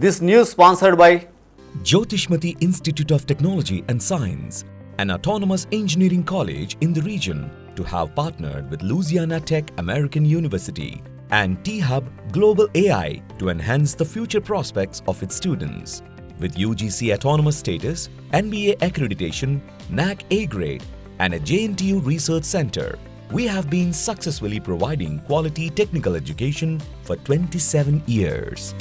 This news sponsored by Jyotishmati Institute of Technology and Science, an autonomous engineering college in the region, to have partnered with Louisiana Tech American University and T-Hub Global AI to enhance the future prospects of its students. With UGC autonomous status, NBA accreditation, NAC A grade, and a JNTU research center, we have been successfully providing quality technical education for 27 years.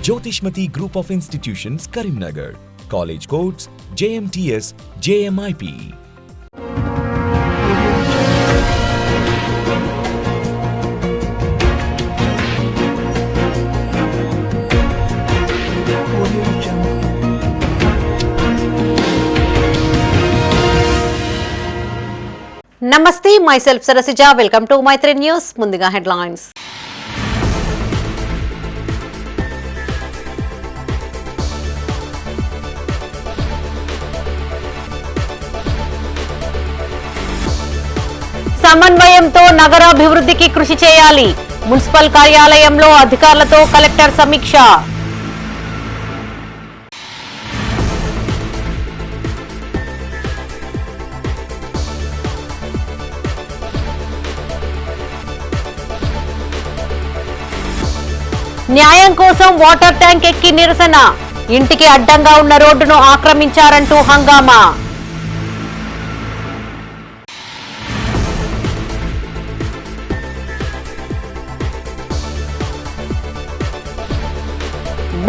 Jyotishmati Group of Institutions, Karimnagar. College codes JMTS, JMIP. Namaste, myself Sarasija. Welcome to Maitri News. Mundiga headlines. సమన్వయంతో నగరాభివృద్ధికి కృషి చేయాలి. Municipal కార్యాలయంలో అధికారులతో collector సమీక్ష. న్యాయం కోసం water tank ఎక్కి నిరసన. ఇంటికి అడ్డంగా ఉన్న రోడ్డును ఆక్రమించారంటూ హంగామా.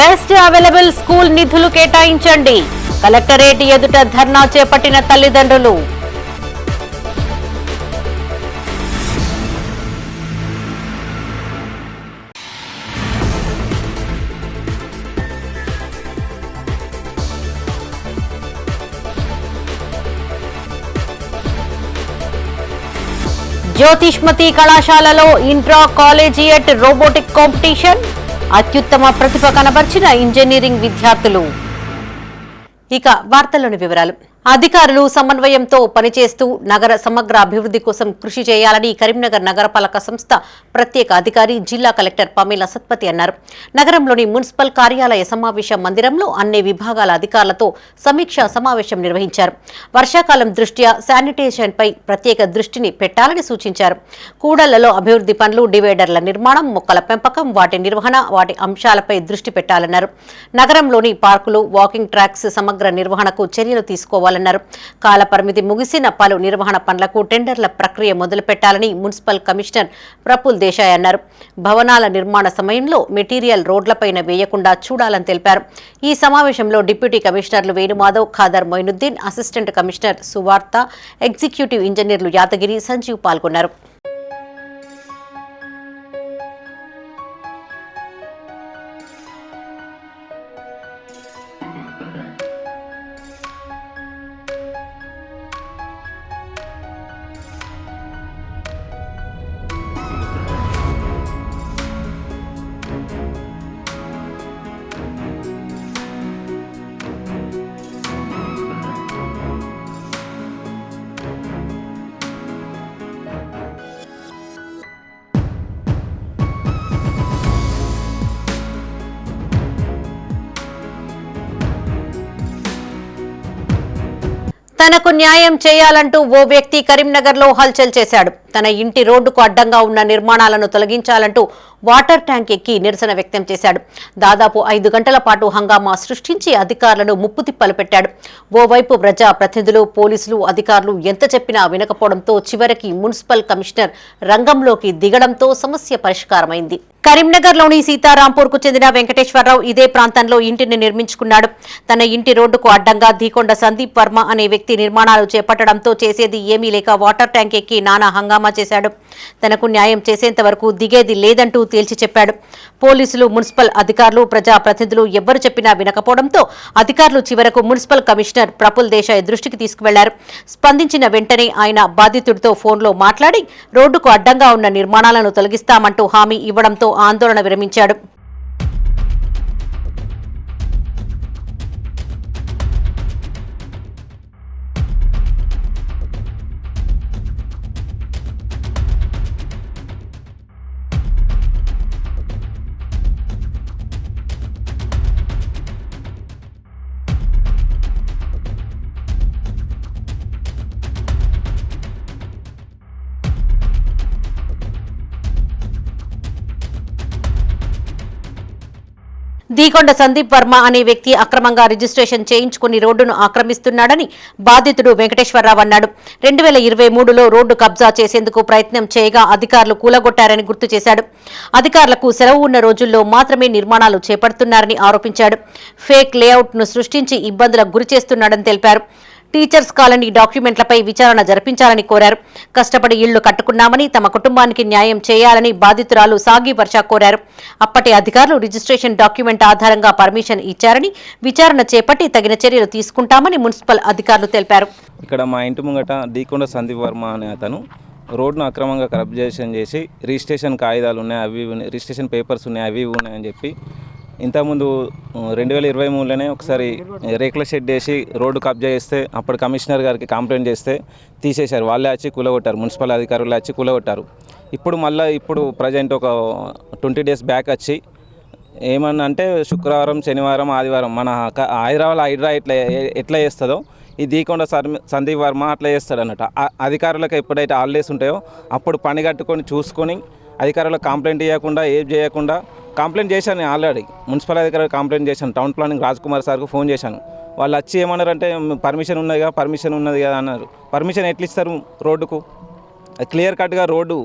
బెస్ట్ అవైలబుల్ స్కూల్ నిధులు కేటాయించండి. కలెక్టరేట్ ఎదుట ధర్నా చేపట్టిన తల్లిదండ్రులు. జ్యోతిష్మతి కళాశాలలో ఇంట్రా కాలేజియేట్ రోబోటిక్ కాంపిటీషన్. అత్యుత్తమ ప్రతిభ కనబర్చిన ఇంజనీరింగ్ విద్యార్థులు. ఇక వార్తల్లోని వివరాలు. అధికారులు సమన్వయంతో పనిచేస్తూ నగర సమగ్ర అభివృద్ధి కోసం కృషి చేయాలని కరీంనగర్ నగరపాలక సంస్థ ప్రత్యేక అధికారి జిల్లా కలెక్టర్ పమేలా సత్పతి అన్నారు. నగరంలోని మున్సిపల్ కార్యాలయ సమావేశ మందిరంలో అన్ని విభాగాల అధికారులతో సమీక్షా సమావేశం నిర్వహించారు. వర్షాకాలం దృష్ట్యా శానిటేషన్ పై ప్రత్యేక దృష్టిని పెట్టాలని సూచించారు. కూడళ్లలో అభివృద్ధి పనులు, డివైడర్ల నిర్మాణం, మొక్కల పెంపకం, వాటి నిర్వహణ, వాటి అంశాలపై దృష్టి పెట్టాలన్నారు. నగరంలోని పార్కులు, వాకింగ్ ట్రాక్స్ సమగ్ర నిర్వహణకు చర్యలు తీసుకోవాలన్నారు. కాల పరిమితి ముగిసిన పలు నిర్వహణ పనులకు టెండర్ల ప్రక్రియ మొదలుపెట్టాలని మున్సిపల్ కమిషనర్ ప్రఫుల్ దేశాయ్ అన్నారు. భవనాల నిర్మాణ సమయంలో మెటీరియల్ రోడ్లపైన వేయకుండా చూడాలని తెలిపారు. ఈ సమావేశంలో డిప్యూటీ కమిషనర్లు Venumadhav, Khader Moinuddin, assistant commissioner Suvartha, executive ఇంజనీర్లు యాదగిరి, సంజీవ్ పాల్గొన్నారు. తనకు న్యాయం చేయాలంటూ ఓ వ్యక్తి కరీంనగర్ లో హల్చల్ చేశాడు. తన ఇంటి రోడ్డుకు అడ్డంగా ఉన్న నిర్మాణాలను తొలగించాలంటూ వాటర్ ట్యాంక్ ఎక్కి నిరసన వ్యక్తం చేశాడు. దాదాపు 5 గంటల పాటు హంగామా సృష్టించి అధికారులను ముప్పుతిప్పలు పెట్టాడు. ఓవైపు ప్రజా ప్రతినిధులు, పోలీసులు, అధికారులు ఎంత చెప్పినా వినకపోవడంతో చివరికి మున్సిపల్ కమిషనర్ రంగంలోకి దిగడంతో సమస్య పరిష్కారమైంది. కరీంనగర్లోని సీతారాంపూర్ కు చెందిన వెంకటేశ్వరరావు ఇదే ప్రాంతంలో ఇంటిని నిర్మించుకున్నాడు. తన ఇంటి రోడ్డుకు అడ్డంగా ధీకొండ సందీప్ వర్మ అనే వ్యక్తి నిర్మాణాలు చేపట్టడంతో చేసేది ఏమీ లేక వాటర్ ట్యాంక్ ఎక్కి నానా హంగామా చేశాడు. తనకు న్యాయం చేసేంత వరకు దిగేది లేదంటూ తేల్చి చెప్పాడు. పోలీసులు, మున్సిపల్ అధికారులు, ప్రజా ప్రతినిధులు ఎవ్వరు చెప్పినా వినకపోవడంతో అధికారులు చివరకు మున్సిపల్ కమిషనర్ ప్రఫుల్ దేశాయ్ దృష్టికి తీసుకువెళ్లారు. స్పందించిన వెంటనే ఆయన బాధితుడితో ఫోన్లో మాట్లాడి రోడ్డుకు అడ్డంగా ఉన్న నిర్మాణాలను తొలగిస్తామంటూ హామీ ఇవ్వడంతో ఆందోళన విరమించాడు. దీకొండ సందీప్ వర్మ అనే వ్యక్తి అక్రమంగా రిజిస్ట్రేషన్ చేయించుకుని రోడ్డును ఆక్రమిస్తున్నాడని బాధితుడు వెంకటేశ్వరరావు అన్నాడు. 2023లో రోడ్డు కబ్జా చేసేందుకు ప్రయత్నం చేయగా అధికారులు కూలగొట్టారని గుర్తు చేశాడు. అధికారులకు సెలవు ఉన్న రోజుల్లో మాత్రమే నిర్మాణాలు చేపడుతున్నారని ఆరోపించాడు. ఫేక్ లేఅవుట్ను సృష్టించి ఇబ్బందులకు గురిచేస్తున్నాడని తెలిపారు. టీచర్స్ కాలనీ డాక్యుమెంట్లపై విచారణ జరిపించాలని కోరారు. కష్టపడి ఇళ్లు కట్టుకున్నామని, తమ కుటుంబానికి న్యాయం చేయాలని బాధితురాలు సాగి వర్ష కోరారు. అప్పటి అధికారులు రిజిస్ట్రేషన్ డాక్యుమెంట్ ఆధారంగా పర్మిషన్ ఇచ్చారని, విచారణ చేపట్టి తగిన చర్యలు తీసుకుంటామని మున్సిపల్ అధికారులు తెలిపారు. ఇక్కడ మా ఇంటి ముంగట దీకొండ సందీప్ వర్మ అనే అతను రోడ్ను అక్రమంగా కబ్జేషన్ చేసి రిజిస్ట్రేషన్ కాగితాలు ఉన్నాయి, అవి రిజిస్ట్రేషన్ పేపర్స్ ఉన్నాయి, అవి ఉన్నాయని చెప్పి ఇంతకుముందు 2023లోనే ఒకసారి రేకుల షెడ్ వేసి రోడ్డు కబ్జా చేస్తే అప్పుడు కమిషనర్ గారికి కంప్లైంట్ చేస్తే తీసేశారు. వాళ్ళే వచ్చి కూలగొట్టారు, మున్సిపల్ అధికారులు వచ్చి కూలగొట్టారు. ఇప్పుడు ప్రజెంట్ ఒక 20 days బ్యాక్ వచ్చి ఏమన్నా అంటే శుక్రవారం, శనివారం, ఆదివారం మన హైడ్రా ఎట్లా చేస్తుందో ఈ దీకొండ సందీప్ వర్మ అట్లా చేస్తాడు అన్నట్టు. అధికారులకు ఎప్పుడైతే హాలిడేస్ ఉంటాయో అప్పుడు పని కట్టుకొని చూసుకొని అధికారులకు కంప్లైంట్ ఇవ్వకుండా ఏం చేయకుండా కంప్లైంట్ చేశాను. ఆల్రెడీ మున్సిపల్ అధికారులకు కంప్లైంట్ చేశాను. టౌన్ ప్లానింగ్ రాజ్ కుమార్ సార్కు ఫోన్ చేశాను. వాళ్ళు వచ్చి ఏమన్నారంటే పర్మిషన్ ఉన్నది కదా అన్నారు. పర్మిషన్ ఎట్లా ఇస్తారు రోడ్డుకు? క్లియర్ కట్గా రోడ్డు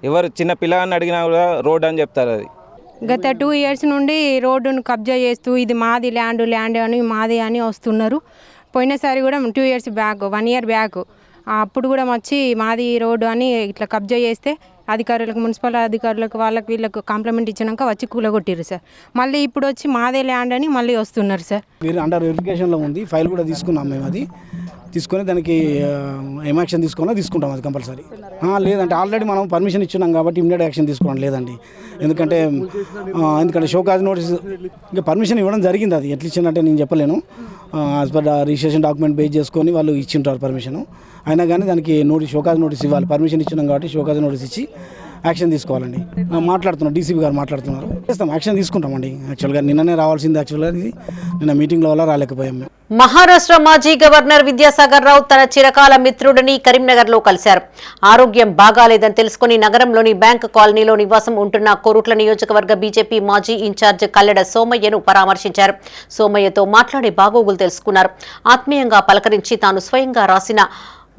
ఎవరు చిన్న పిల్లగాన్ని అడిగినా కూడా రోడ్ అని చెప్తారు. అది గత 2 years నుండి రోడ్డును కబ్జా చేస్తూ ఇది మాది ల్యాండ్ అని మాది అని వస్తున్నారు. పోయినసారి కూడా 2 years బ్యాక్, 1 year బ్యాక్ అప్పుడు కూడా వచ్చి మాది రోడ్డు అని ఇట్లా కబ్జా చేస్తే అధికారులకు, మున్సిపల్ అధికారులకు, వీళ్ళకు కాంప్లిమెంట్ ఇచ్చినాక వచ్చి కూలగొట్టిరు సార్. మళ్ళీ ఇప్పుడు వచ్చి మాదే ల్యాండ్ అని మళ్ళీ వస్తున్నారు సార్. మీరు అండర్ వెరిఫికేషన్లో ఉంది, ఫైల్ కూడా తీసుకున్నాం మేము. అది తీసుకొని దానికి ఏం యాక్షన్ తీసుకుంటాం అది కంపల్సరీ. లేదంటే ఆల్రెడీ మనం పర్మిషన్ ఇచ్చినాం కాబట్టి ఇమ్మీడియట్ యాక్షన్ తీసుకోవడం లేదండి. ఎందుకంటే షోకాజ్ నోటీస్ ఇంకా పర్మిషన్ ఇవ్వడం జరిగింది. అది ఎట్లా ఇచ్చిందంటే నేను చెప్పలేను. As per registration document base చేసుకొని వాళ్ళు ఇచ్చింటారు పర్మిషన్. అయినా కానీ దానికి షోకాజ్ నోటీస్ ఇవ్వాలి. పర్మిషన్ ఇచ్చినాం కాబట్టి షోకాజ్ నోటీస్ ఇచ్చి యాక్షన్ తీసుకోవాలండి. మాట్లాడుతున్నాం, డీసీపీ గారు మాట్లాడుతున్నారు. చేస్తాం, యాక్షన్ తీసుకుంటామండి. యాక్చువల్గా నిన్ననే రావాల్సింది. యాక్చువల్గా ఇది నిన్న మీటింగ్లో వల్ల రాలేకపోయాం మేము. మహారాష్ట్ర మాజీ గవర్నర్ విద్యాసాగర్ రావు తన చిరకాల మిత్రుడిని కరీంనగర్ లో కలిశారు. ఆరోగ్యం బాగాలేదని తెలుసుకుని నగరంలోని బ్యాంక్ కాలనీలో నివాసం ఉంటున్న కోరుట్ల నియోజకవర్గ బీజేపీ మాజీ ఇన్ఛార్జ్ కల్లెడ సోమయ్యను పరామర్శించారు. సోమయ్యతో మాట్లాడి బాగోగులు తెలుసుకున్నారు. ఆత్మీయంగా పలకరించి తాను స్వయంగా రాసిన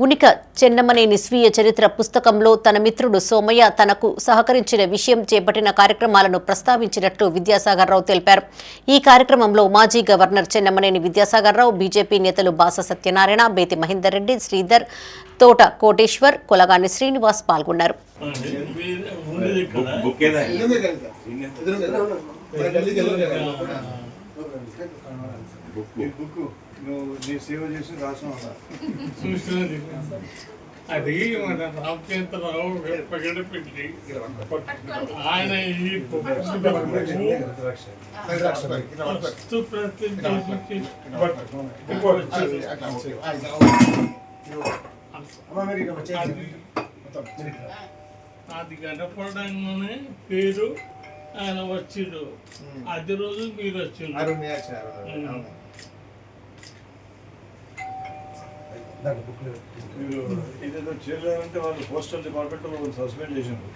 ఉనిక చెన్నమనేని స్వీయ చరిత్ర పుస్తకంలో తన మిత్రుడు సోమయ్య తనకు సహకరించిన విషయం, చేపట్టిన కార్యక్రమాలను ప్రస్తావించినట్లు విద్యాసాగర్ రావు తెలిపారు. ఈ కార్యక్రమంలో మాజీ గవర్నర్ చెన్నమనేని విద్యాసాగర్ రావు, బీజేపీ నేతలు బాస సత్యనారాయణ, బేతి మహేందర్ రెడ్డి, శ్రీధర్, తోట కోటేశ్వర్, కొలగాని శ్రీనివాస్ పాల్గొన్నారు. అది మన రామచంద్రరావు పగడపెట్టి ఆయన ఈ అది కనపడంగానే పేరు ఆయన వచ్చిండు. అది రోజు మీరు వచ్చిండు. ఇదేదో చేయలేదంటే వాళ్ళు పోస్టల్ డిపార్ట్మెంట్ వాళ్ళు సస్పెండ్ చేసిండ్రు.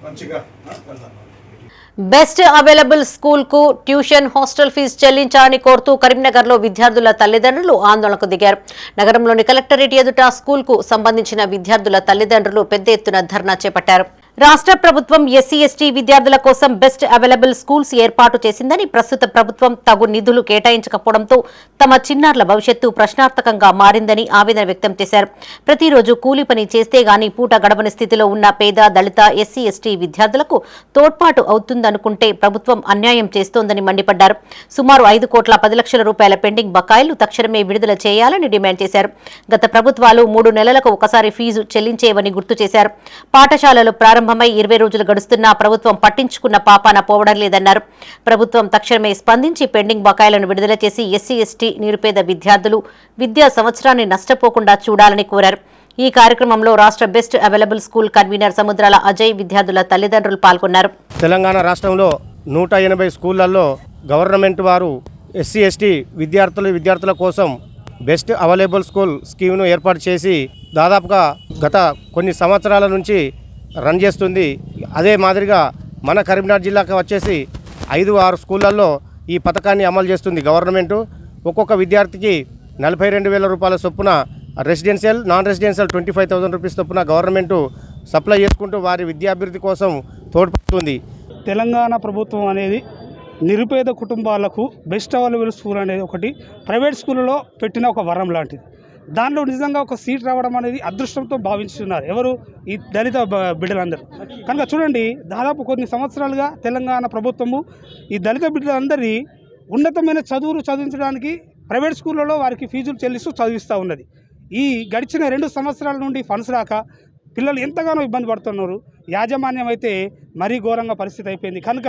మంచిగా బెస్ట్ అవైలబుల్ స్కూల్ కు ట్యూషన్, హాస్టల్ ఫీజు చెల్లించాలని కోరుతూ కరీంనగర్ లో విద్యార్థుల తల్లిదండ్రులు ఆందోళనకు దిగారు. నగరంలోని కలెక్టరేట్ ఎదుట స్కూల్ కు సంబంధించిన విద్యార్థుల తల్లిదండ్రులు పెద్ద ఎత్తున ధర్నా చేపట్టారు. రాష్ట్ర ప్రభుత్వం ఎస్సీ ఎస్టీ విద్యార్థుల కోసం బెస్ట్ అవైలబుల్ స్కూల్స్ ఏర్పాటు చేసిందని, ప్రస్తుత ప్రభుత్వం తగు నిధులు కేటాయించకపోవడంతో తమ చిన్నారుల భవిష్యత్తు ప్రశ్నార్థకంగా మారిందని ఆవేదన వ్యక్తం చేశారు. ప్రతిరోజు కూలీ పని చేస్తే గాని పూట గడవని స్థితిలో ఉన్న పేద, దళిత, ఎస్సీ ఎస్టీ విద్యార్థులకు తోడ్పాటు అవుతుందనుకుంటే ప్రభుత్వం అన్యాయం చేస్తోందని మండిపడ్డారు. సుమారు 5,10 లక్షల రూపాయల పెండింగ్ బకాయిలు తక్షణమే విడుదల చేయాలని డిమాండ్ చేశారు. గత ప్రభుత్వాలు 3 నెలలకు ఒకసారి ఫీజు చెల్లించేవని గుర్తు చేశారు. పాఠశాలలు ప్రారంభమై 20 రోజులు గడుస్తున్నా ప్రభుత్వం పట్టించుకున్న పాపాన పోవడం లేదన్నారు. ప్రభుత్వం తక్షణమే స్పందించి పెండింగ్ బకాయిలను విడుదల చేసి ఎస్సీ ఎస్టీ నిరుపేద విద్యార్థులు విద్యా సంవత్సరాన్ని నష్టపోకుండా చూడాలని కోరారు. ఈ కార్యక్రమంలో రాష్ట్ర బెస్ట్ అవైలబుల్ స్కూల్ కన్వీనర్ సముద్రాల అజయ్, విద్యార్థుల తల్లిదండ్రులు పాల్గొన్నారు. తెలంగాణ రాష్ట్రంలో 180 స్కూళ్లలో గవర్నమెంట్ వారు ఎస్సీ ఎస్టీ విద్యార్థుల కోసం బెస్ట్ అవైలబుల్ స్కూల్ స్కీమ్ను ఏర్పాటు చేసి దాదాపుగా గత కొన్ని సంవత్సరాల నుంచి రన్ చేస్తుంది. అదే మాదిరిగా మన కరీంనగర్ జిల్లాకు వచ్చేసి 5-6 స్కూళ్ళల్లో ఈ పథకాన్ని అమలు చేస్తుంది గవర్నమెంటు. ఒక్కొక్క విద్యార్థికి 42,000 రూపాయల చొప్పున రెసిడెన్షియల్, నాన్ రెసిడెన్షియల్ 25,000 రూపీస్ చొప్పున గవర్నమెంటు సప్లై చేసుకుంటూ వారి విద్యాభివృద్ధి కోసం తోడ్పడుతుంది. తెలంగాణ ప్రభుత్వం అనేది నిరుపేద కుటుంబాలకు బెస్ట్ అవైలబుల్ స్కూల్ అనేది ఒకటి ప్రైవేట్ స్కూల్లో పెట్టిన ఒక వరం లాంటిది. దానిలో నిజంగా ఒక సీట్ రావడం అనేది అదృష్టంతో భావిస్తున్నారు ఎవరు, ఈ దళిత బిడ్డలందరూ. కనుక చూడండి, దాదాపు కొన్ని సంవత్సరాలుగా తెలంగాణ ప్రభుత్వము ఈ దళిత బిడ్డలందరినీ ఉన్నతమైన చదువులు చదివించడానికి ప్రైవేట్ స్కూళ్ళలో వారికి ఫీజులు చెల్లిస్తూ చదివిస్తూ ఉన్నది. ఈ గడిచిన 2 సంవత్సరాల నుండి ఫండ్స్ రాక పిల్లలు ఎంతగానో ఇబ్బంది పడుతున్నారు. యాజమాన్యం అయితే మరీ ఘోరంగా పరిస్థితి అయిపోయింది. కనుక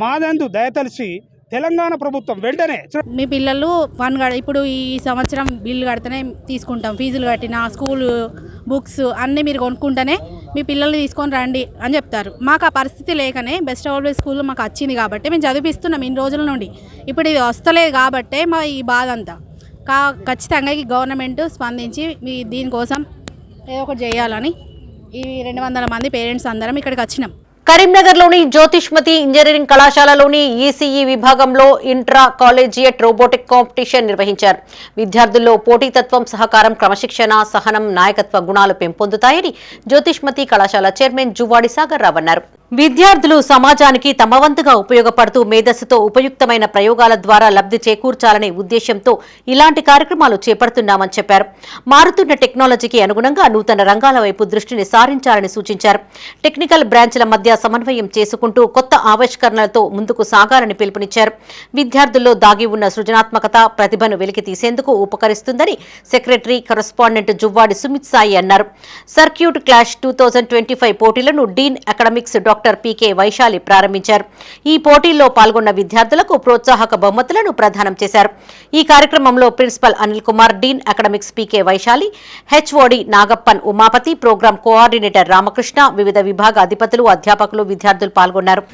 మాదందు దయతలిచి తెలంగాణ ప్రభుత్వం వెంటనే మీ పిల్లలు ఇప్పుడు ఈ సంవత్సరం బిల్లు కడితేనే తీసుకుంటాం, ఫీజులు కట్టిన స్కూల్ బుక్స్ అన్నీ మీరు కొనుక్కుంటేనే మీ పిల్లల్ని తీసుకొని రండి అని చెప్తారు. మాకు ఆ పరిస్థితి లేకనే బెస్ట్ అవైలబుల్ స్కూల్ మాకు వచ్చింది కాబట్టి మేము చదివిస్తున్నాం ఇన్ని రోజుల నుండి. ఇప్పుడు ఇది వస్తలేదు కాబట్టే మా ఈ బాధ అంతా. ఖచ్చితంగా ఈ గవర్నమెంట్ స్పందించి మీ దీనికోసం ఏదో ఒకటి చేయాలని ఈ 200 మంది పేరెంట్స్ అందరం ఇక్కడికి వచ్చినాం. కరీంనగర్లోని జ్యోతిష్మతి ఇంజనీరింగ్ కళాశాలలోని ఈసీఈ విభాగంలో ఇంట్రా కాలేజియట్ రోబోటిక్ కాంపిటీషన్ నిర్వహించారు. విద్యార్థుల్లో పోటీతత్వం, సహకారం, క్రమశిక్షణ, సహనం, నాయకత్వ గుణాలు పెంపొందుతాయని జ్యోతిష్మతి కళాశాల చైర్మన్ జువ్వాడి సాగర్ రావు అన్నారు. విద్యార్థులు సమాజానికి తమ వంతుగా ఉపయోగపడుతూ మేధస్సుతో ఉపయుక్తమైన ప్రయోగాల ద్వారా లబ్ధి చేకూర్చాలనే ఉద్దేశంతో ఇలాంటి కార్యక్రమాలు చేపడుతున్నామని చెప్పారు. మారుతున్న టెక్నాలజీకి అనుగుణంగా నూతన రంగాల వైపు దృష్టిని సారించాలని సూచించారు. టెక్నికల్ బ్రాంచ్ల మధ్య సమన్వయం చేసుకుంటూ కొత్త ఆవిష్కరణలతో ముందుకు సాగాలని పిలుపునిచ్చారు. విద్యార్థుల్లో దాగి ఉన్న సృజనాత్మకత, ప్రతిభను వెలికి తీసేందుకు ఉపకరిస్తుందని సెక్రటరీ కరెస్పాండెంట్ జువ్వాడి సుమిత్ సాయి అన్నారు. సర్క్యూట్ క్లాష్ 2025 పోటీలను dean academics doctor PK Vaishali ప్రారంభించారు. ఈ పోటీల్లో పాల్గొన్న విద్యార్థులకు ప్రోత్సాహక బహుమతులను ప్రదానం చేశారు. ఈ కార్యక్రమంలో principal Anil Kumar, dean academics PK Vaishali, HOD Nagappan Umapathi, programme coordinator Ramakrishna, వివిధ విభాగ అధిపతులు, అధ్యాపకులు, విద్యార్థులు పాల్గొన్నారు.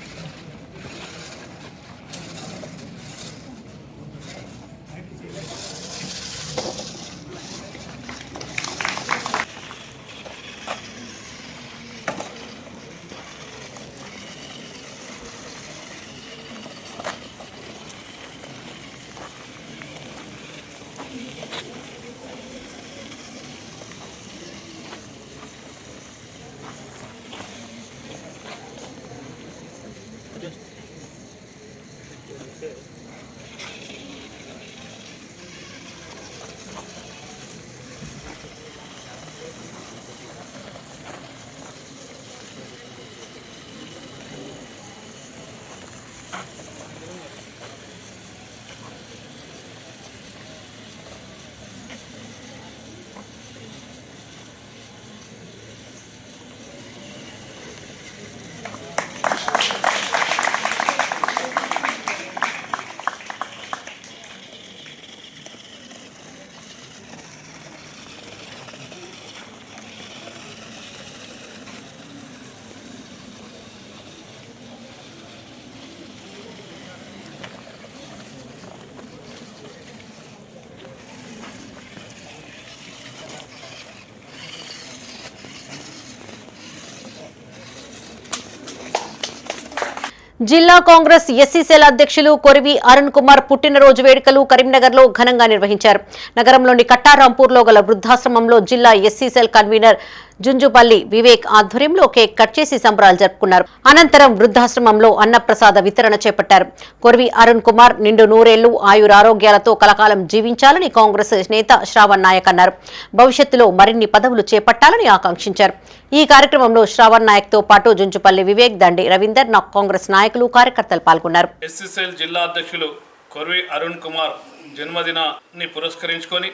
జిల్లా కాంగ్రెస్ ఎస్సీ సెల్ అధ్యక్షులు కొరివి అరుణ్ కుమార్ పుట్టినరోజు వేడుకలు కరీంనగర్లో ఘనంగా నిర్వహించారు. నగరంలోని కట్టారాంపూర్లో గల వృద్ధాశ్రమంలో జిల్లా SC cell convener Junjupalli Vivek ఆధ్వర్యంలో కేక్ కట్ చేసి సంబరాలు జరుపుకున్నారు. అనంతరం వృద్ధాశ్రమంలో అన్నప్రసాద వితరణ చేపట్టారు. కొరివి అరుణ్ కుమార్ నిండు నూరేళ్లు ఆయురారోగ్యాలతో కలకాలం జీవించాలని కాంగ్రెస్ నేత శ్రావణ్ నాయక్ అన్నారు. భవిష్యత్తులో మరిన్ని పదవులు చేపట్టాలని ఆకాంక్షించారు. ఈ కార్యక్రమంలో శ్రావణ్ నాయక్ తో పాటు జుంజుపల్లి వివేక్, దండి రవీందర్, కాంగ్రెస్ నాయకులు, కార్యకర్తలు పాల్గొన్నారు. ఎస్సీసెల్ జిల్లా అధ్యక్షులు కొరివి అరుణ్ కుమార్ జన్మదినాన్ని పురస్కరించుకొని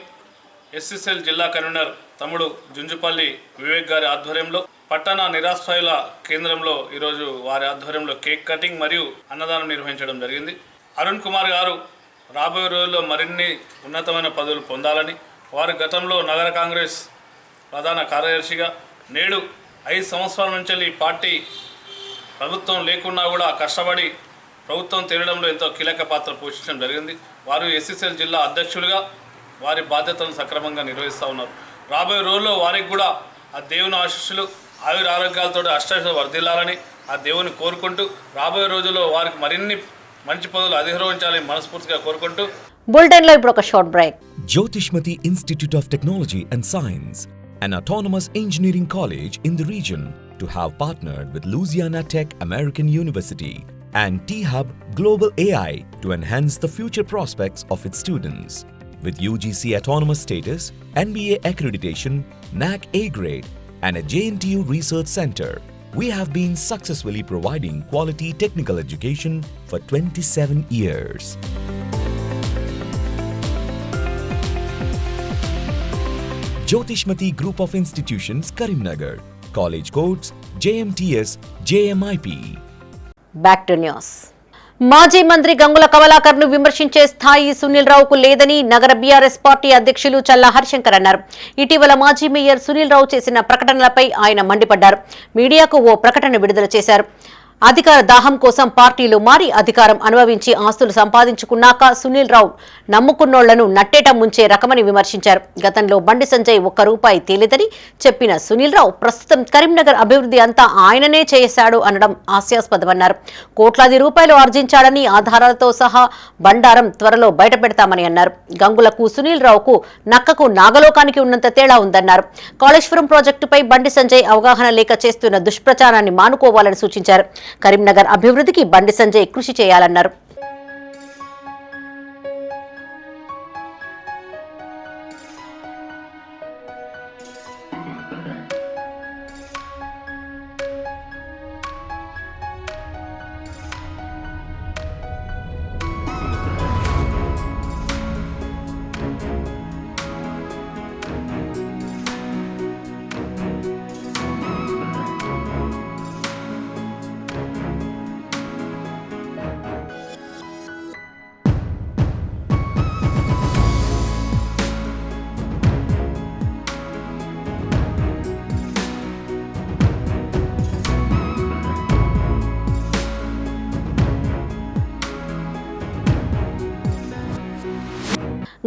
ఎస్సీసెల్ జిల్లా కన్వీనర్ తమ్ముడు జుంజుపల్లి వివేక్ గారి ఆధ్వర్యంలో పట్టణ నిరాశ్రయుల కేంద్రంలో ఈరోజు వారి ఆధ్వర్యంలో కేక్ కటింగ్ మరియు అన్నదానం నిర్వహించడం జరిగింది. అరుణ్ కుమార్ గారు రాబోయే రోజుల్లో మరిన్ని ఉన్నతమైన పదవులు పొందాలని, వారు గతంలో నగర కాంగ్రెస్ ప్రధాన కార్యదర్శిగా, నేడు 5 సంవత్సరాల నుంచి ఈ పార్టీ ప్రభుత్వం లేకున్నా కూడా కష్టపడి ప్రభుత్వం తెరడంలో ఎంతో కీలక పాత్ర పోషించడం జరిగింది. వారు ఎస్సీసెల్ జిల్లా అధ్యక్షులుగా వారి బాధ్యతలను సక్రమంగా నిర్వహిస్తూ ఉన్నారు. రాబోయే రోజుల్లో వారికి కూడా ఆ దేవుని ఆశీస్సులు ఆయుర ఆరోగ్యాలతో అష్టాశ వర్ధిల్లాలని ఆ దేవుని కోరుకుంటూ రాబోయే రోజుల్లో వారికి మరిన్ని మంచి పదవులు అధిరోహించాలని మనస్ఫూర్తిగా కోరుకుంటూ బులెటిన్లో ఇప్పుడు ఒక short break. Jyotishmati Institute of Technology and Science, an autonomous engineering college in the region, to have partnered with Louisiana Tech American University and T-Hub Global AI to enhance the future prospects of its students. With UGC autonomous status, NBA accreditation, NAC A grade, and a JNTU research center, we have been successfully providing quality technical education for 27 years. Jyotishmati Group of Institutions, Karimnagar. College codes JMTS, JMIP. Back to news. మాజీ మంత్రి గంగుల కమలాకర్ ను విమర్శించే స్థాయి సునీల్ రావుకు లేదని నగర BRS party అధ్యక్షులు చల్లా హరిశంకర్ అన్నారు. ఇటీవల మాజీ మేయర్ సునీల్ రావు చేసిన ప్రకటనలపై ఆయన మండిపడ్డారు. మీడియాకు ఓ ప్రకటన విడుదల చేశారు. అధికార దాహం కోసం పార్టీలు మారి అధికారం అనుభవించి ఆస్తులు సంపాదించుకున్నాక సునీల్ రావు నమ్ముకున్నోళ్లను నట్టేట ముంచే రకమని విమర్శించారు. గతంలో బండి సంజయ్ ₹1 తేలిదని చెప్పిన సునీల్ రావు ప్రస్తుతం కరీంనగర్ అభివృద్ధి అంతా ఆయననే చేశాడు అనడం హాస్యాస్పదమన్నారు. కోట్లాది రూపాయలు ఆర్జించాడని ఆధారాలతో సహా బండారం త్వరలో బయటపెడతామని అన్నారు. గంగులకు సునీల్ రావుకు నక్కకు నాగలోకానికి ఉన్నంత తేడా ఉందన్నారు. కాళేశ్వరం ప్రాజెక్టుపై బండి సంజయ్ అవగాహన లేక చేస్తున్న దుష్ప్రచారాన్ని మానుకోవాలని సూచించారు. కరీంనగర్ అభివృద్ధికి బండి సంజయ్ కృషి చేయాలన్నారు.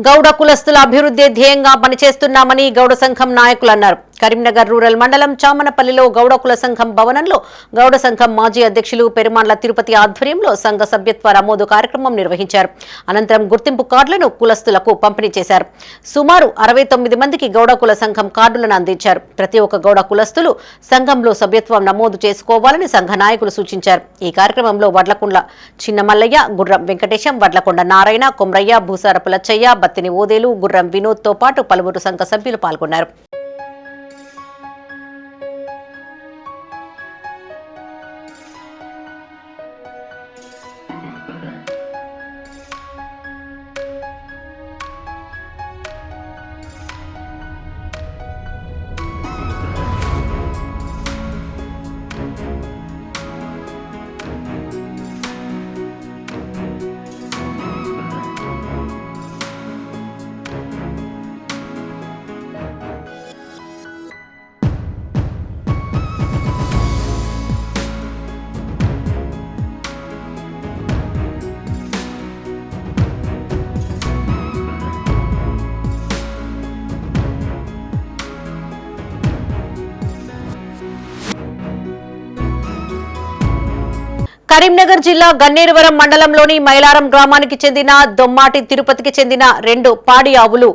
గౌడ కులస్తుల అభివృద్ధి ధ్యేయంగా పనిచేస్తున్నామని గౌడ సంఘం నాయకులు అన్నారు. కరీంనగర్ రూరల్ మండలం చామనపల్లిలో గౌడ కుల సంఘం భవనంలో గౌడ సంఘం మాజీ అధ్యక్షులు పెరుమాండ్ల తిరుపతి ఆధ్వర్యంలో సంఘ సభ్యత్వ నమోదు కార్యక్రమం నిర్వహించారు. అనంతరం గుర్తింపు కార్డులను కులస్తులకు పంపిణీ చేశారు. సుమారు 69 మందికి గౌడ కుల సంఘం కార్డులను అందించారు. ప్రతి ఒక్క గౌడ కులస్తులు సంఘంలో సభ్యత్వం నమోదు చేసుకోవాలని సంఘ నాయకులు సూచించారు. ఈ కార్యక్రమంలో వడ్లకొండ చిన్నమల్లయ్య, గుర్రం వెంకటేశం, వడ్లకొండ నారాయణ, కొమ్రయ్య, భూసారపు లచ్చయ్య, బత్తిని ఓదేలు, గుర్రం వినోద్తో పాటు పలువురు సంఘ సభ్యులు పాల్గొన్నారు. కరీంనగర్ జిల్లా గన్నేరువరం మండలంలోని మైలారం గ్రామానికి చెందిన దొమ్మాటి తిరుపతికి చెందిన 2 పాడి ఆవులు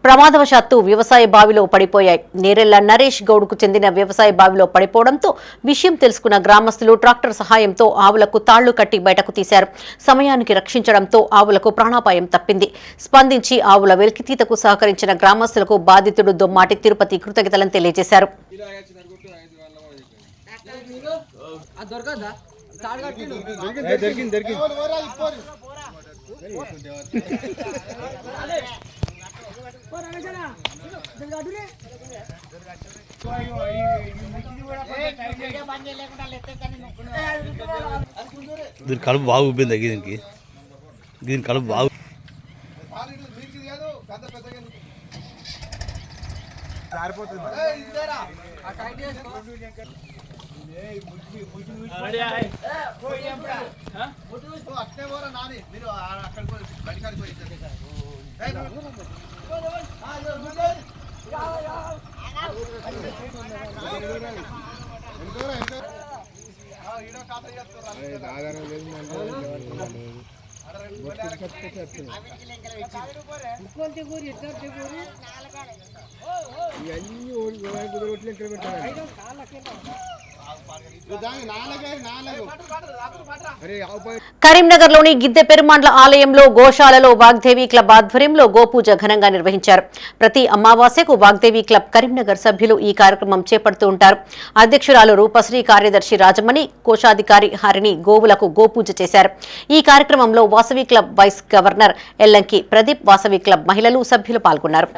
ప్రమాదవశాత్తు వ్యవసాయ బావిలో పడిపోయాయి. నేరెళ్ల నరేష్ గౌడ్కు చెందిన వ్యవసాయ బావిలో పడిపోవడంతో విషయం తెలుసుకున్న గ్రామస్తులు ట్రాక్టర్ సహాయంతో ఆవులకు తాళ్లు కట్టి బయటకు తీశారు. సమయానికి రక్షించడంతో ఆవులకు ప్రాణాపాయం తప్పింది. స్పందించి ఆవుల వెలికితీతకు సహకరించిన గ్రామస్తులకు బాధితుడు దొమ్మాటి తిరుపతి కృతజ్ఞతలను తెలియజేశారు. దీని కడుపు బాగా ఉబ్బింది. దీని కడుపు బాగా కరీంనగర్లోని గిద్దె పెరుమాండ్ల ఆలయంలో గోశాలలో వాగ్దేవి క్లబ్ ఆధ్వర్యంలో గోపూజ ఘనంగా నిర్వహించారు. ప్రతి అమావాస్యకు వాగ్దేవి క్లబ్ కరీంనగర్ సభ్యులు ఈ కార్యక్రమం చేపడుతూ ఉంటారు. అధ్యక్షురాలు రూపశ్రీ, కార్యదర్శి రాజమణి, కోశాధికారి హరిణి గోవులకు గోపూజ చేశారు. ఈ కార్యక్రమంలో Vasavi club vice governor Ellanki Pradeep, Vasavi club మహిళలు సభ్యులు పాల్గొన్నారు.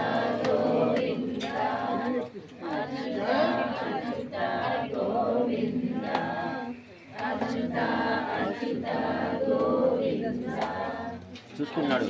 చూసుకున్నాడు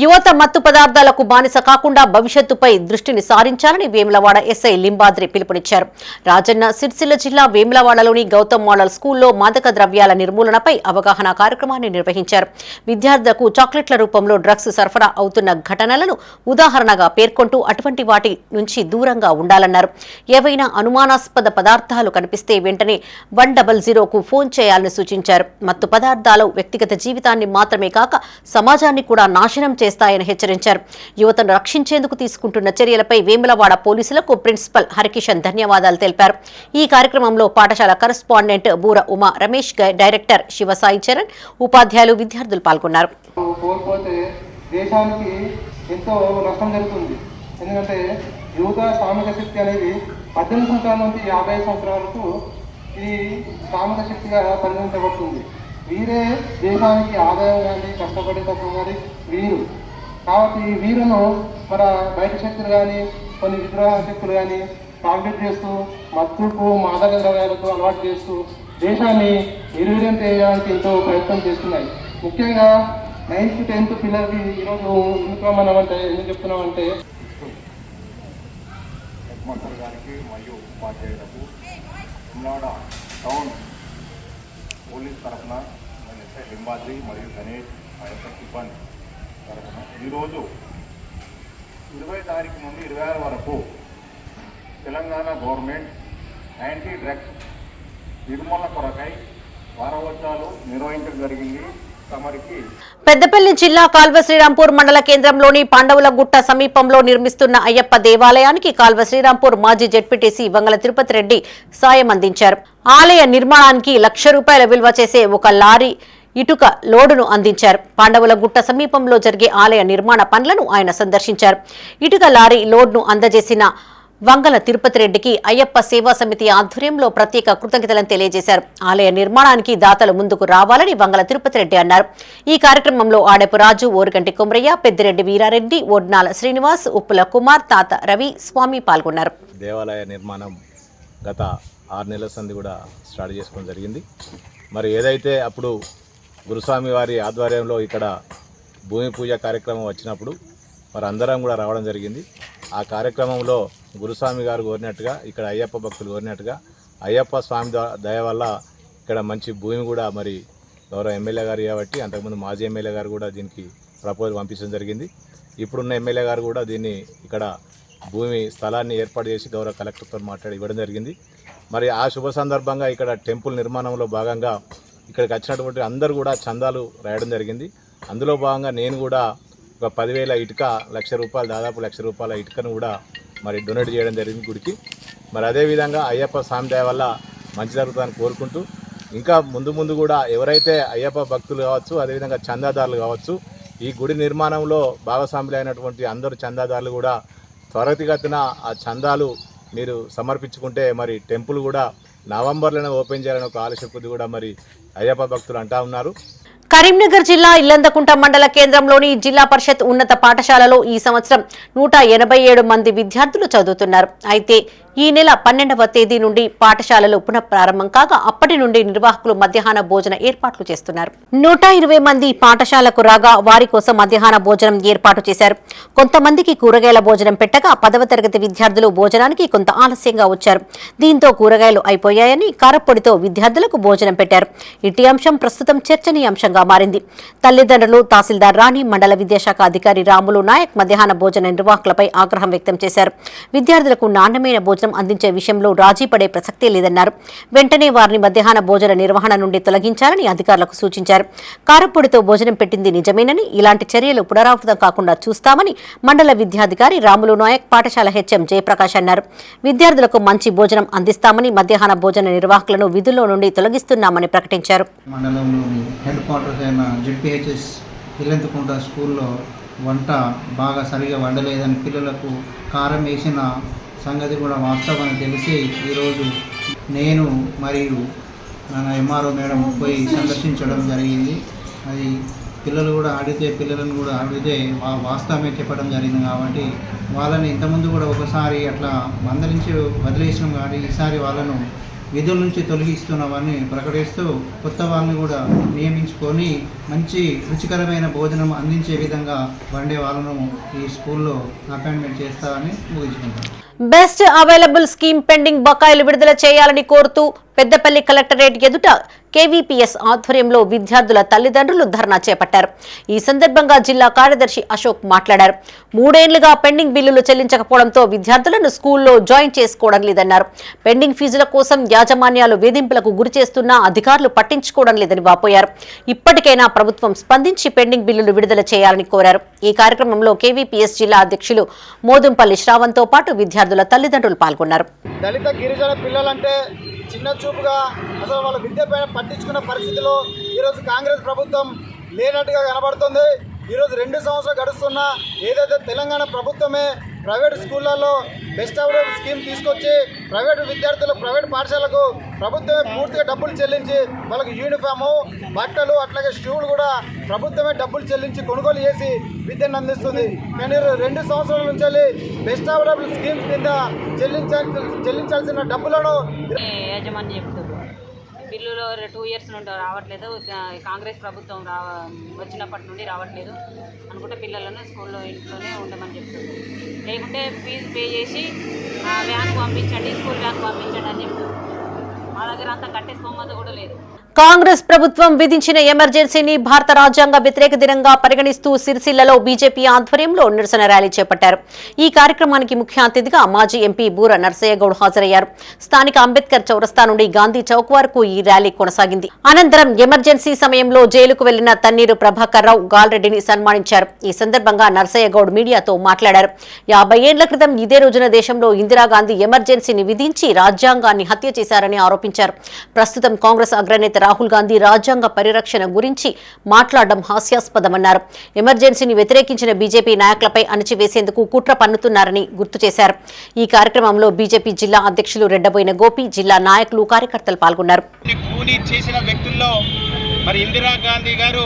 యువత మత్తు పదార్థాలకు బానిస కాకుండా భవిష్యత్తుపై దృష్టిని సారించాలని వేములవాడ ఎస్ఐ లింబాద్రి పిలుపునిచ్చారు. రాజన్న సిరిసిల్ల జిల్లా వేములవాడలోని గౌతమ్ మోడల్ స్కూల్లో మాదక ద్రవ్యాల నిర్మూలనపై అవగాహన కార్యక్రమాన్ని నిర్వహించారు. విద్యార్థులకు చాక్లెట్ల రూపంలో డ్రగ్స్ సరఫరా అవుతున్న ఘటనలను ఉదాహరణగా పేర్కొంటూ అటువంటి వాటి నుంచి దూరంగా ఉండాలన్నారు. ఏవైనా అనుమానాస్పద పదార్థాలు కనిపిస్తే వెంటనే 100కు ఫోన్ చేయాలని సూచించారు. మత్తు పదార్థాలు వ్యక్తిగత జీవితాన్ని మాత్రమే కాక సమాజాన్ని కూడా నాశనం చేస్తాయని హెచ్చరించారు. యువతను రక్షించేందుకు తీసుకుంటున్న చర్యలపై వేములవాడ పోలీసులకు ప్రిన్సిపల్ హరికిషన్ ధన్యవాదాలు తెలిపారు. ఈ కార్యక్రమంలో పాఠశాల కరెస్పాండెంట్ బూర ఉమా రమేష్, డైరెక్టర్ శివసాయి చరణ్, ఉపాధ్యాయులు, విద్యార్థులు పాల్గొన్నారు. దేశానికి ఎంతో నష్టం జరుగుతుంది. ఎందుకంటే యువత సామూహిక శక్తి అనేది 18 సంవత్సరాల నుంచి 50 సంవత్సరాల వరకు ఈ సామూహిక శక్తిగా పరిగణించబడుతుంది. వీరే దేశానికి ఆదాయం కానీ కష్టపడే తత్వం కానీ వీరు. కాబట్టి ఈ వీరును మన బయట శక్తులు కానీ కొన్ని విద్రోహ శక్తులు కానీ టార్గెట్ చేస్తూ మత్తుకు మాదక ద్రవ్యాలకు అలవాటు చేస్తూ దేశాన్ని నిర్వీర్యం చేయడానికి ఎంతో ప్రయత్నం చేస్తున్నాయి. ముఖ్యంగా 9th, 10th పిల్లలకి ఈరోజు ఎందుకు చెప్తున్నామంటే హెడ్మాస్టర్ గారికి మరియు ఉపాధ్యాయులకు వేములవాడ టౌన్ పోలీస్ తరఫున ఎస్ఐ లింబాద్రి మరియు గణేష్ ఆ యొక్క సిబ్బంది తరఫున ఈరోజు 20 తారీఖు నుండి 26 వరకు తెలంగాణ గవర్నమెంట్ యాంటీ డ్రగ్స్ నిర్మూలన కొరకై వారోత్సవాలు నిర్వహించడం జరిగింది. పెద్దపల్లి జిల్లా కాల్వ శ్రీరాంపూర్ మండల కేంద్రంలోని పాండవుల గుట్ట సమీపంలో నిర్మిస్తున్న అయ్యప్ప దేవాలయానికి కాల్వ శ్రీరాంపూర్ మాజీ జెడ్పీటీసీ వంగల తిరుపతి రెడ్డి సాయం అందించారు. ఆలయ నిర్మాణానికి ₹1,00,000 విలువ చేసే ఒక లారీ ఇటుక లోడును అందించారు. పాండవుల గుట్ట సమీపంలో జరిగే ఆలయ నిర్మాణ పనులను ఆయన సందర్శించారు. ఇటుక లారీ లోడ్ను అందజేసిన వంగల తిరుపతి రెడ్డికి అయ్యప్ప సేవా సమితి ఆధ్వర్యంలో ప్రత్యేక కృతజ్ఞతలను తెలియజేశారు. ఆలయ నిర్మాణానికి దాతలు ముందుకు రావాలని వంగల తిరుపతి రెడ్డి అన్నారు. ఈ కార్యక్రమంలో ఆడపు రాజు, ఓరుగంటి కొమరయ్య, పెద్దిరెడ్డి వీరారెడ్డి, ఓడ్నాల శ్రీనివాస్, ఉప్పుల కుమార్, తాత రవి, స్వామి పాల్గొన్నారు. దేవాలయ నిర్మాణం గత 6 నెలల సంది కూడా స్టార్ట్ చేసుకోవడం జరిగింది. మరి ఏదైతే అప్పుడు గురుస్వామి వారి ఆధ్వర్యంలో ఇక్కడ భూమి పూజ కార్యక్రమం వచ్చినప్పుడు మరి అందరం కూడా రావడం జరిగింది. ఆ కార్యక్రమంలో గురుస్వామి గారు కోరినట్టుగా, ఇక్కడ అయ్యప్ప భక్తులు కోరినట్టుగా అయ్యప్ప స్వామి దయ వల్ల ఇక్కడ మంచి భూమి కూడా మరి గౌరవ ఎమ్మెల్యే గారు కాబట్టి అంతకుముందు మాజీ ఎమ్మెల్యే గారు కూడా దీనికి ప్రపోజల్ పంపించడం జరిగింది. ఇప్పుడున్న ఎమ్మెల్యే గారు కూడా దీన్ని ఇక్కడ భూమి స్థలాన్ని ఏర్పాటు చేసి గౌరవ కలెక్టర్తో మాట్లాడి ఇవ్వడం జరిగింది. మరి ఆ శుభ సందర్భంగా ఇక్కడ టెంపుల్ నిర్మాణంలో భాగంగా ఇక్కడికి వచ్చినటువంటి అందరూ కూడా చందాలు రాయడం జరిగింది. అందులో భాగంగా నేను కూడా ఒక 10,000 ఇటుక, ₹1,00,000 దాదాపు ₹1,00,000 ఇటుకను కూడా మరి డొనేట్ చేయడం జరిగింది గుడికి. మరి అదేవిధంగా అయ్యప్ప స్వామి దయ వల్ల మంచి జరుగుతుందని కోరుకుంటూ ఇంకా ముందు ముందు కూడా ఎవరైతే అయ్యప్ప భక్తులు కావచ్చు, అదేవిధంగా చందాదారులు కావచ్చు, ఈ గుడి నిర్మాణంలో భాగస్వాములు అయినటువంటి అందరూ చందాదారులు కూడా త్వరితగతిన ఆ చందాలు మీరు సమర్పించుకుంటే మరి టెంపుల్ కూడా నవంబర్లోనే ఓపెన్ చేయాలని ఒక ఆలోచన కొద్ది కూడా మరి అయ్యప్ప భక్తులు అంటా ఉన్నారు. కరీంనగర్ జిల్లా ఇల్లందకుంట మండల కేంద్రంలోని జిల్లా పరిషత్ ఉన్నత పాఠశాలలో ఈ సంవత్సరం 187 మంది విద్యార్థులు చదువుతున్నారు. అయితే ఈ నెల 12వ తేదీ నుండి పాఠశాలలు పునఃప్రారంభం కాగా అప్పటి నుండి నిర్వాహకులు మధ్యాహ్న భోజన ఏర్పాట్లు చేస్తున్నారు. 120 మంది పాఠశాలకు రాగా వారి కోసం మధ్యాహ్న భోజనం ఏర్పాటు చేశారు. కొంతమందికి కూరగాయల భోజనం పెట్టగా 10వ తరగతి విద్యార్థులు భోజనానికి కొంత ఆలస్యంగా వచ్చారు. దీంతో కూరగాయలు అయిపోయాయని కారప్పొడితో విద్యార్థులకు భోజనం పెట్టారు. ఇటీ అంశం ప్రస్తుతం చర్చనీయాంశంగా మారింది. తల్లిదండ్రులు, తహసీల్దార్ రాణి, మండల విద్యాశాఖ అధికారి రాములు నాయక్ మధ్యాహ్న భోజన నిర్వాహకులపై ఆగ్రహం వ్యక్తం చేశారు. విద్యార్థులకు నాణ్యమైన భోజనం అందించే విషయంలో రాజీ పడే ప్రసక్తే లేదన్నారు. వెంటనే వారిని మధ్యాహ్న భోజన నిర్వహణ నుండి తొలగించాలని అధికారులకు సూచించారు. కారప్పొడితో భోజనం పెట్టింది నిజమేనని, ఇలాంటి చర్యలు పునరావృతం కాకుండా చూస్తామని మండల విద్యాధికారి రాములు నాయక్, పాఠశాల హెచ్ఎం జయప్రకాష్ అన్నారు. విద్యార్థులకు మంచి భోజనం అందిస్తామని, మధ్యాహ్న భోజన నిర్వాహకులను విధుల్లో నుండి తొలగిస్తున్నామని ప్రకటించారు. మండలంలోని హెడ్ క్వార్టర్స్ అయిన జెడ్పీహెచ్ఎస్ ఇల్లంతకుంట స్కూల్లో వంట బాగా సరిగా వండలేదని పిల్లలకు కారం వేసిన సంగతి కూడా వాస్తవం తెలిసి ఈరోజు నేను మరియు మన ఎంఆర్ఓ మేడం పోయి సందర్శించడం జరిగింది. అది పిల్లలను కూడా అడిగితే వాస్తవమే చెప్పడం జరిగింది. కాబట్టి వాళ్ళని ఇంతకుముందు కూడా ఒకసారి అట్లా మందలించి వదిలేసినాం. కాబట్టి ఈసారి వాళ్ళను విధుల నుంచి తొలగిస్తున్నామని ప్రకటిస్తూ కొత్త వాళ్ళని కూడా నియమించుకొని మంచి రుచికరమైన భోజనం అందించే విధంగా వండే వాళ్ళను ఈ స్కూల్లో అపాయింట్మెంట్ చేస్తామని ముగించుకుంటాం. బెస్ట్ అవైలబుల్ స్కీమ్ పెండింగ్ బకాయిలు విడుదల చేయాలని కోరుతూ పెద్దపల్లి కలెక్టరేట్ ఎదుట కేవీపీఎస్ ఆధ్వర్యంలో విద్యార్థుల తల్లిదండ్రులు ధర్నా చేపట్టారు. ఈ సందర్భంగా జిల్లా కార్యదర్శి అశోక్ మాట్లాడారు. 3 ఏళ్లుగా పెండింగ్ బిల్లులు చెల్లించకపోవడంతో విద్యార్థులను స్కూల్లో జాయిన్ చేసుకోవడం లేదన్నారు. పెండింగ్ ఫీజుల కోసం యాజమాన్యాలు వేధింపులకు గురి చేస్తున్నా అధికారులు పట్టించుకోవడం లేదని వాపోయారు. ఇప్పటికైనా ప్రభుత్వం స్పందించి పెండింగ్ బిల్లులు విడుదల చేయాలని కోరారు. ఈ కార్యక్రమంలో కేవీపీఎస్ జిల్లా అధ్యక్షులు మోదుంపల్లి శ్రావణ్తో పాటు విద్యార్థుల తల్లిదండ్రులు పాల్గొన్నారు. దళిత గిరిజన పిల్లలంటే చిన్న చూపుగా అసలు వాళ్ళ విద్య పైన పట్టించుకున్న పరిస్థితిలో ఈరోజు కాంగ్రెస్ ప్రభుత్వం లేనట్టుగా కనబడుతుంది. ఈరోజు 2 సంవత్సరాలు గడుస్తున్నా ఏదైతే తెలంగాణ ప్రభుత్వమే ప్రైవేట్ స్కూళ్ళల్లో బెస్ట్ అవైలబుల్ స్కీమ్ తీసుకొచ్చి ప్రైవేట్ విద్యార్థులు ప్రైవేట్ పాఠశాలకు ప్రభుత్వమే పూర్తిగా డబ్బులు చెల్లించి వాళ్ళకి యూనిఫాము, బట్టలు, అట్లాగే షూలు కూడా ప్రభుత్వమే డబ్బులు చెల్లించి కొనుగోలు చేసి విద్యను అందిస్తుంది. కానీ 2 సంవత్సరాల నుంచి బెస్ట్ అవైలబుల్ స్కీమ్స్ కింద చెల్లించాల్సిన డబ్బులను యాజమాన్యం చెప్తుంది. బిల్లులో 2 ఇయర్స్ నుండి రావట్లేదు. కాంగ్రెస్ ప్రభుత్వం వచ్చినప్పటి నుండి రావట్లేదు అనుకుంటే పిల్లలను స్కూల్లో ఇంట్లోనే ఉండమని చెప్తుంది. లేకుంటే ఫీజు పే చేసి వ్యాన్కి పంపించండి, స్కూల్ వ్యాన్కి పంపించండి అని చెప్తుంది. మా దగ్గర అంతా కట్టే స్తోమత కూడా లేదు. కాంగ్రెస్ ప్రభుత్వం విధించిన ఎమర్జెన్సీని భారత రాజ్యాంగ వ్యతిరేక దినంగా పరిగణిస్తూ సిరిసిల్లలో బీజేపీ ఆధ్వర్యంలో నిరసన ర్యాలీ చేపట్టారు. ఈ కార్యక్రమానికి ముఖ్య అతిథిగా మాజీ ఎంపీ బూర నర్సయ్యగౌడ్ హాజరయ్యారు. స్థానిక అంబేద్కర్ చౌరస్తా నుండి గాంధీ చౌక్ వరకు ఈ ర్యాలీ కొనసాగింది. అనంతరం ఎమర్జెన్సీ సమయంలో జైలుకు వెళ్లిన తన్నీరు ప్రభాకర్ రావు గాల్రెడ్డిని సన్మానించారు. ఈ సందర్భంగా నర్సయ్యగౌడ్ మీడియాతో మాట్లాడారు. 50 ఏళ్ల క్రితం ఇదే రోజున దేశంలో ఇందిరాగాంధీ ఎమర్జెన్సీని విధించి రాజ్యాంగాన్ని హత్య చేశారని ఆరోపించారు. ప్రస్తుతం కాంగ్రెస్ అగ్రనేత రాహుల్ గాంధీ రాజ్యాంగ పరిరక్షణ గురించి మాట్లాడడం హాస్యాస్పదమన్నారు. ఎమర్జెన్సీని వ్యతిరేకించిన బీజేపీ నాయకులపై అణచివేసేందుకు కుట్ర పన్నుతున్నారని గుర్తు చేశారు. ఈ కార్యక్రమంలో బీజేపీ జిల్లా అధ్యక్షులు రెడ్డబోయిన గోపి, జిల్లా నాయకులు, కార్యకర్తలు పాల్గొన్నారు. చేసిన వ్యక్తుల్లో మరి ఇందిరాగాంధీ గారు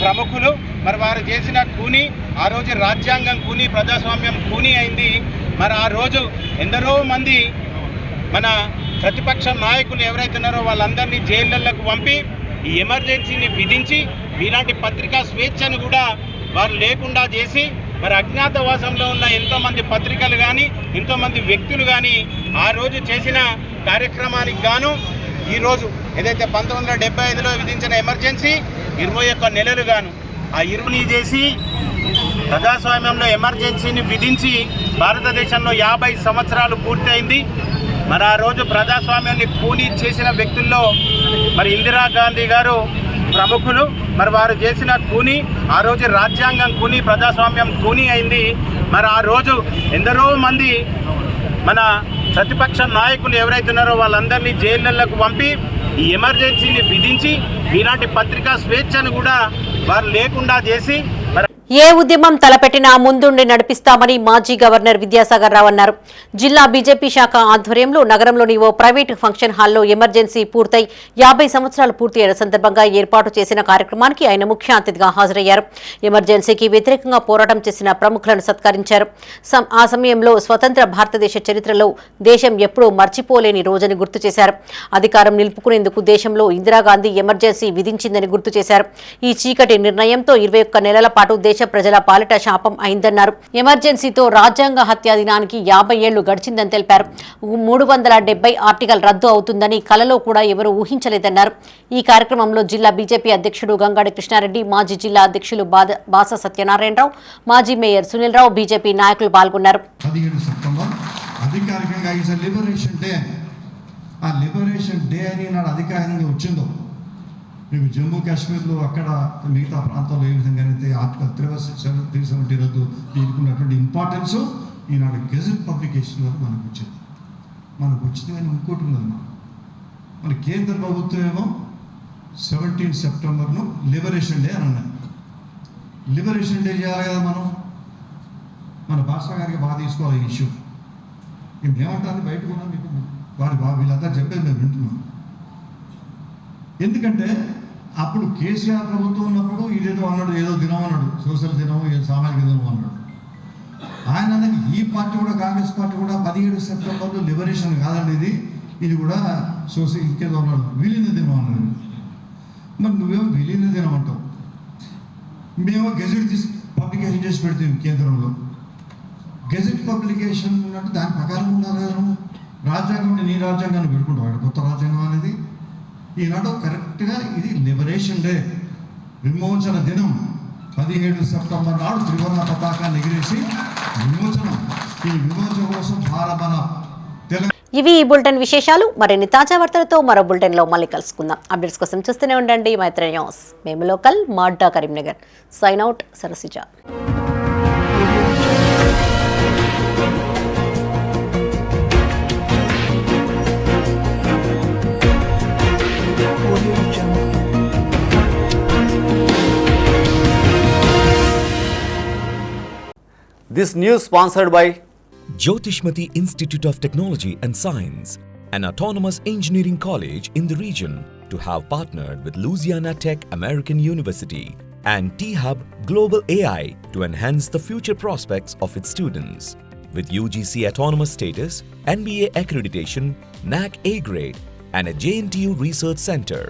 ప్రముఖులు. మరి వారు చేసిన కూని, ఆ రోజు రాజ్యాంగం కూని, ప్రజాస్వామ్యం కూని అయింది. మరి ఆ రోజు ఎందరో మంది మన ప్రతిపక్ష నాయకులు ఎవరైతే ఉన్నారో వాళ్ళందరినీ జైళ్ళకు పంపి ఈ ఎమర్జెన్సీని విధించి ఇలాంటి పత్రికా స్వేచ్ఛను కూడా వారు లేకుండా చేసి మరి అజ్ఞాతవాసంలో ఉన్న ఎంతోమంది పత్రికలు కానీ ఎంతోమంది వ్యక్తులు కానీ ఆ రోజు చేసిన కార్యక్రమానికి గాను ఈరోజు ఏదైతే 1975లో విధించిన ఎమర్జెన్సీ 21 నెలలు గాను ఆ 20 చేసి ప్రజాస్వామ్యంలో ఎమర్జెన్సీని విధించి భారతదేశంలో 50 సంవత్సరాలు పూర్తయింది. మరి ఆ రోజు ప్రజాస్వామ్యాన్ని కూనీ చేసిన వ్యక్తుల్లో మరి ఇందిరాగాంధీ గారు ప్రముఖులు. మరి వారు చేసిన కూని, ఆ రోజు రాజ్యాంగం కూని, ప్రజాస్వామ్యం కూని అయింది. మరి ఆ రోజు ఎందరో మంది మన ప్రతిపక్ష నాయకులు ఎవరైతే ఉన్నారో వాళ్ళందరినీ జైళ్ళకు పంపి ఈ ఎమర్జెన్సీని విధించి ఈనాటి పత్రికా స్వేచ్ఛను కూడా వారు లేకుండా చేసి ఏ ఉద్యమం తలపెట్టినా ముందుండి నడిపిస్తామని మాజీ గవర్నర్ విద్యాసాగర్ రావు అన్నారు. జిల్లా బీజేపీ శాఖ ఆధ్వర్యంలో నగరంలోని ఓ ప్రైవేటు ఫంక్షన్ హాల్లో ఎమర్జెన్సీ పూర్తయి 50 సంవత్సరాలు పూర్తి అయిన సందర్భంగా ఏర్పాటు చేసిన కార్యక్రమానికి ఆయన ముఖ్య అతిథిగా హాజరయ్యారు. ఎమర్జెన్సీకి వ్యతిరేకంగా పోరాటం చేసిన ప్రముఖులను సత్కరించారు. ఆ సమయంలో స్వతంత్ర భారతదేశ చరిత్రలో దేశం ఎప్పుడూ మర్చిపోలేని రోజని గుర్తు చేశారు. అధికారం నిలుపుకునేందుకు దేశంలో ఇందిరాగాంధీ ఎమర్జెన్సీ విధించిందని గుర్తు చేశారు. ఈ చీకటి నిర్ణయంతో 21 నెలల పాటు దేశ ప్రజల పాలిట శాపం అయిందన్నారు. ఎమర్జెన్సీతో రాజ్యాంగ హత్యా దినానికి 50 ఏళ్లు గడిచిందని తెలిపారు. 370 ఆర్టికల్ రద్దు అవుతుందని కలలో కూడా ఎవరూ ఊహించలేదన్నారు. ఈ కార్యక్రమంలో జిల్లా బీజేపీ అధ్యక్షుడు గంగాడి కృష్ణారెడ్డి, మాజీ జిల్లా అధ్యక్షులు బాస సత్యనారాయణరావు, మాజీ మేయర్ సునీల్ రావు, బీజేపీ నాయకులు పాల్గొన్నారు. 17 సెప్టెంబర్ అధికారికంగా లిబరేషన్ డే. ఆ లిబరేషన్ డే అని నాడు అధికారికంగా వచ్చిందో మీకు జమ్మూ కాశ్మీర్లో అక్కడ మిగతా ప్రాంతాల్లో ఏ విధంగా అయితే ఆర్టికల్ 370 రద్దు దీనికి ఉన్నటువంటి ఇంపార్టెన్స్ ఈనాడు గెజెట్ పబ్లికేషన్ వరకు మనకు వచ్చింది కానీ ఇంకోటి ఉన్నది. మన కేంద్ర ప్రభుత్వం ఏమో 17 సెప్టెంబర్ను లిబరేషన్ డే అని అన్నారు. లిబరేషన్ డే చేయాలి కదా మనం. మన భాష గారికి బాగా తీసుకోవాలి ఈ ఇష్యూ. ఏమంటారు బయట కూడా మీకు వీళ్ళంతా చెప్పేది మేము వింటున్నాం. ఎందుకంటే అప్పుడు కేసీఆర్ ప్రభుత్వం ఉన్నప్పుడు ఇదేదో అన్నాడు, ఏదో దినం అన్నాడు, సోషల్ దినం, సామాజిక దినం అన్నాడు. ఆయన అన్నది ఈ పార్టీ కూడా, కాంగ్రెస్ పార్టీ కూడా 17 సెప్టెంబర్లో లిబరేషన్ కాదండి, ఇది కూడా సోషల్ ఇంకేదో అన్నాడు, విలీన దినం అన్నాడు. మరి నువ్వేమో విలీన దినం అంటావు, మేము గెజెట్ పబ్లికేషన్ చేసి పెడతాం కేంద్రంలో. గెజెట్ పబ్లికేషన్ అంటే దాని ప్రకారం ఉన్నారు కదా. రాజ్యాంగం నీ రాజ్యాంగాన్ని పెట్టుకుంటావు, కొత్త రాజ్యాంగం అనేది. ఈనాడు కరెక్ట్గా ఇది లిబరేషన్ డే, విమోచన దినం. 17 సెప్టెంబర్ నాడు త్రివర్ణ పతాకాన్ని ఎగిరేసి విమోచనం, ఈ విమోచన కోసం మన ఇవి ఈ బులెటిన్ విశేషాలు. మరిన్ని తాజా వార్తలతో మరో బులెటిన్లో మళ్ళీ కలుసుకుందాం. అప్డేట్స్ కోసం చూస్తూనే ఉండండి మైత్రి న్యూస్. మేము లోకల్, మాడ్డా, Karimnagar. Sign out, Sarasija. This news sponsored by Jyotishmati Institute of Technology and Science, an autonomous engineering college in the region, to have partnered with Louisiana Tech American University and T-Hub Global AI to enhance the future prospects of its students. With UGC autonomous status, NBA accreditation, NAC A grade, and a JNTU research center,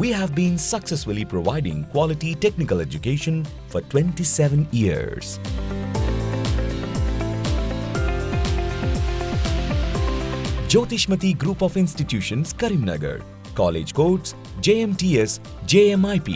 we have been successfully providing quality technical education for 27 years. Jyotishmati Group of Institutions, Karimnagar. College codes JMTS, JMIP.